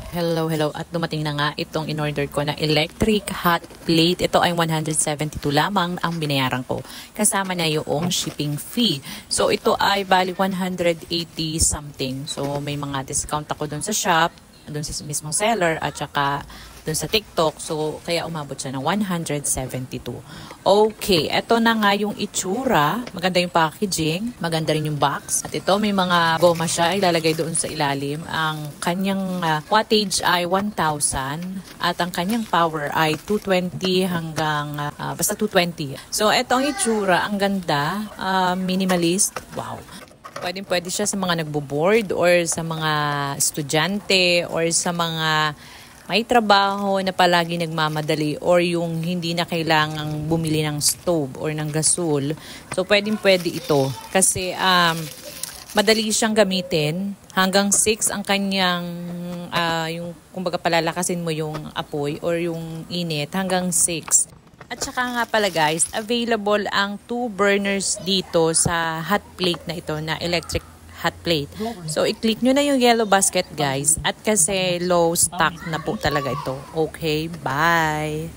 Hello, hello. At dumating na nga itong in-order ko na electric hot plate. Ito ay 172 lamang ang binayaran ko. Kasama na yung shipping fee. So ito ay bali 180 something. So may mga discount ako dun sa shop, dun sa mismong seller at saka dun sa TikTok. So kaya umabot siya ng 172. Okay, ito na nga yung itsura. Maganda yung packaging, maganda rin yung box. At ito may mga goma siya ilalagay doon sa ilalim. Ang kanyang wattage ay 1,000 at ang kanyang power ay 220 hanggang basta 220. So ito ang itsura, ang ganda, minimalist. Wow. Pwede siya sa mga nagbo-board or sa mga estudyante or sa mga may trabaho na palagi nagmamadali or yung hindi na kailangang bumili ng stove or ng gasol. So pwede ito kasi madali siyang gamitin. Hanggang 6 ang kanyang yung kumbaga palalakasin mo yung apoy or yung init hanggang 6. At saka nga pala guys, available ang 2 burners dito sa hot plate na ito na electric hot plate. So, i-click nyo na yung yellow basket guys at kasi low stock na po talaga ito. Okay, bye!